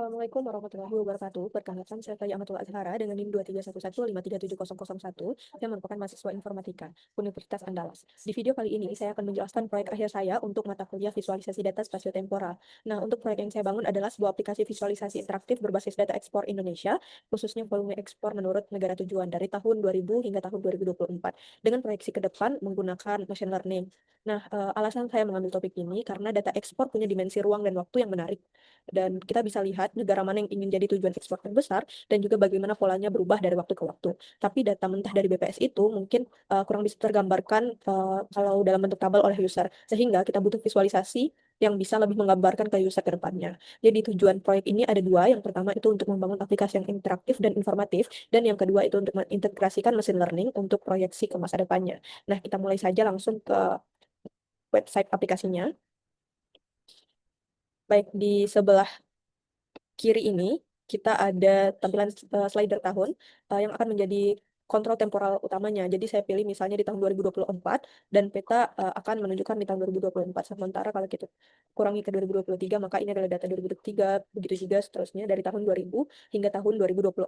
Assalamualaikum warahmatullahi wabarakatuh. Perkenalkan, saya Faya Amatul Azhara dengan NIM 231153700 yang merupakan mahasiswa informatika Universitas Andalas. Di video kali ini, saya akan menjelaskan proyek akhir saya untuk mata kuliah visualisasi data spasio-temporal. Nah, untuk proyek yang saya bangun adalah sebuah aplikasi visualisasi interaktif berbasis data ekspor Indonesia, khususnya volume ekspor menurut negara tujuan dari tahun 2000 hingga tahun 2024, dengan proyeksi ke depan menggunakan machine learning. Nah, alasan saya mengambil topik ini karena data ekspor punya dimensi ruang dan waktu yang menarik. Dan kita bisa lihat negara mana yang ingin jadi tujuan ekspor terbesar dan juga bagaimana polanya berubah dari waktu ke waktu. Tapi data mentah dari BPS itu mungkin kurang bisa tergambarkan kalau dalam bentuk tabel oleh user. Sehingga kita butuh visualisasi yang bisa lebih menggambarkan ke user ke depannya. Jadi tujuan proyek ini ada dua. Yang pertama itu untuk membangun aplikasi yang interaktif dan informatif. Dan yang kedua itu untuk mengintegrasikan machine learning untuk proyeksi ke masa depannya. Nah, kita mulai saja langsung ke website aplikasinya. Baik, di sebelah kiri ini kita ada tampilan slider tahun yang akan menjadi kontrol temporal utamanya. Jadi saya pilih misalnya di tahun 2024 dan peta akan menunjukkan di tahun 2024. Sementara kalau kita kurangi ke 2023 maka ini adalah data 2023, begitu juga seterusnya dari tahun 2000 hingga tahun 2024.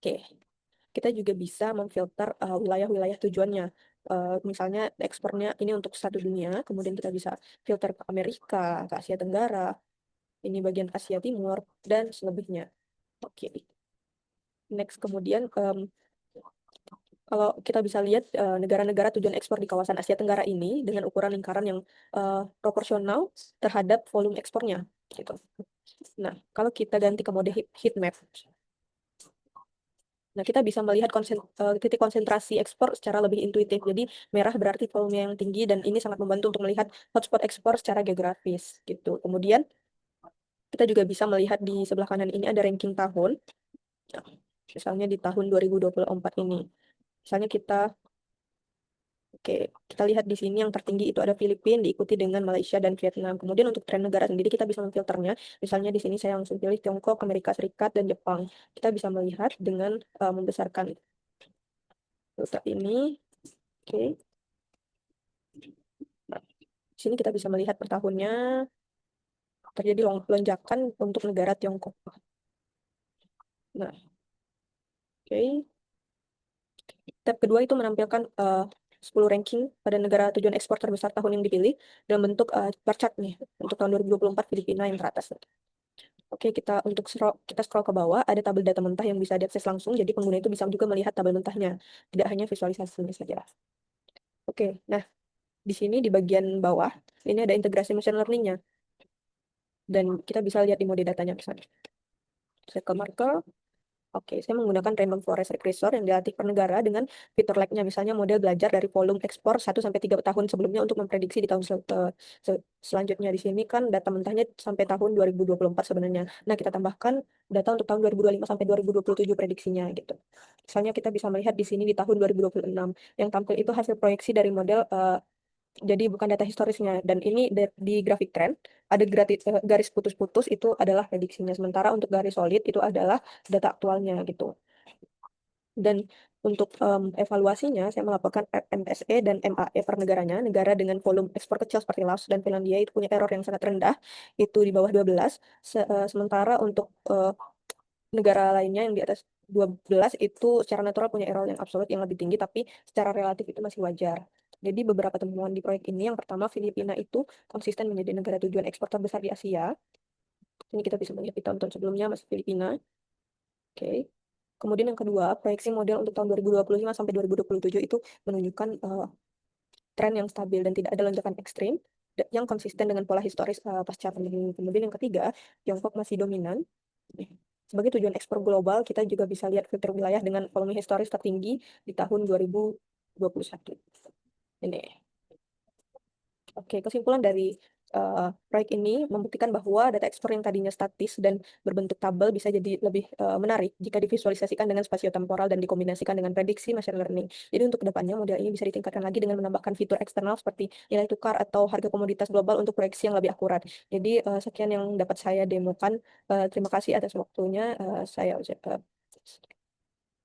Oke, kita juga bisa memfilter wilayah-wilayah tujuannya. Misalnya ekspornya ini untuk satu dunia, kemudian kita bisa filter ke Amerika, ke Asia Tenggara, ini bagian Asia Timur, dan selebihnya. Oke, next kemudian kalau kita bisa lihat negara-negara tujuan ekspor di kawasan Asia Tenggara ini dengan ukuran lingkaran yang proporsional terhadap volume ekspornya, gitu. Nah, kalau kita ganti ke mode heat map, nah kita bisa melihat titik konsentrasi ekspor secara lebih intuitif. Jadi merah berarti volume yang tinggi dan ini sangat membantu untuk melihat hotspot ekspor secara geografis, gitu. Kemudian kita juga bisa melihat di sebelah kanan ini ada ranking tahun. Nah, misalnya di tahun 2024 ini. Misalnya kita lihat di sini yang tertinggi itu ada Filipina, diikuti dengan Malaysia dan Vietnam. Kemudian untuk tren negara sendiri kita bisa memfilternya. Misalnya di sini saya langsung pilih Tiongkok, Amerika Serikat, dan Jepang. Kita bisa melihat dengan membesarkan filter ini. Oke. Nah, di sini kita bisa melihat per tahunnya terjadi lonjakan untuk negara Tiongkok. Nah, oke. Tab kedua itu menampilkan 10 ranking pada negara tujuan ekspor terbesar tahun yang dipilih dalam bentuk bar chart nih untuk tahun 2024 Filipina yang teratas. Oke, kita scroll ke bawah ada tabel data mentah yang bisa diakses langsung, jadi pengguna itu bisa juga melihat tabel mentahnya, tidak hanya visualisasinya saja. Oke, nah di sini di bagian bawah ini ada integrasi machine learning-nya dan kita bisa lihat di mode datanya misalnya. Saya ke marker. Oke, saya menggunakan Random Forest Regressor yang dilatih per negara dengan fitur like-nya. Misalnya model belajar dari volume ekspor 1 sampai 3 tahun sebelumnya untuk memprediksi di tahun selanjutnya. Di sini kan data mentahnya sampai tahun 2024 sebenarnya. Nah, kita tambahkan data untuk tahun 2025 sampai 2027 prediksinya gitu. Misalnya kita bisa melihat di sini di tahun 2026 yang tampil itu hasil proyeksi dari model jadi bukan data historisnya. Dan ini di grafik tren ada garis putus-putus itu adalah prediksinya. Sementara untuk garis solid itu adalah data aktualnya gitu. Dan untuk evaluasinya saya melakukan MSE dan MAE per negaranya. Negara dengan volume ekspor kecil seperti Laos dan Finlandia itu punya error yang sangat rendah, itu di bawah 12. Sementara untuk negara lainnya yang di atas 12 itu secara natural punya error yang absolut yang lebih tinggi, tapi secara relatif itu masih wajar. Jadi beberapa temuan di proyek ini, yang pertama Filipina itu konsisten menjadi negara tujuan ekspor terbesar di Asia. Ini kita bisa melihat di tahun-tahun sebelumnya masih Filipina. Oke. Kemudian yang kedua, proyeksi model untuk tahun 2025 sampai 2027 itu menunjukkan tren yang stabil dan tidak ada lonjakan ekstrim yang konsisten dengan pola historis pasca pandemi. Kemudian yang ketiga, Tiongkok masih dominan. Sebagai tujuan ekspor global, kita juga bisa lihat filter wilayah dengan volume historis tertinggi di tahun 2021. Ini. Oke, kesimpulan dari proyek ini membuktikan bahwa data ekspor yang tadinya statis dan berbentuk tabel bisa jadi lebih menarik jika divisualisasikan dengan spasio-temporal dan dikombinasikan dengan prediksi machine learning. Jadi untuk kedepannya model ini bisa ditingkatkan lagi dengan menambahkan fitur eksternal seperti nilai tukar atau harga komoditas global untuk proyeksi yang lebih akurat. Jadi sekian yang dapat saya demokan. Terima kasih atas waktunya.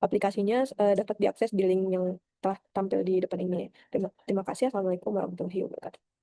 Aplikasinya dapat diakses di link yang telah tampil di depan ini. Terima kasih. Assalamualaikum warahmatullahi wabarakatuh.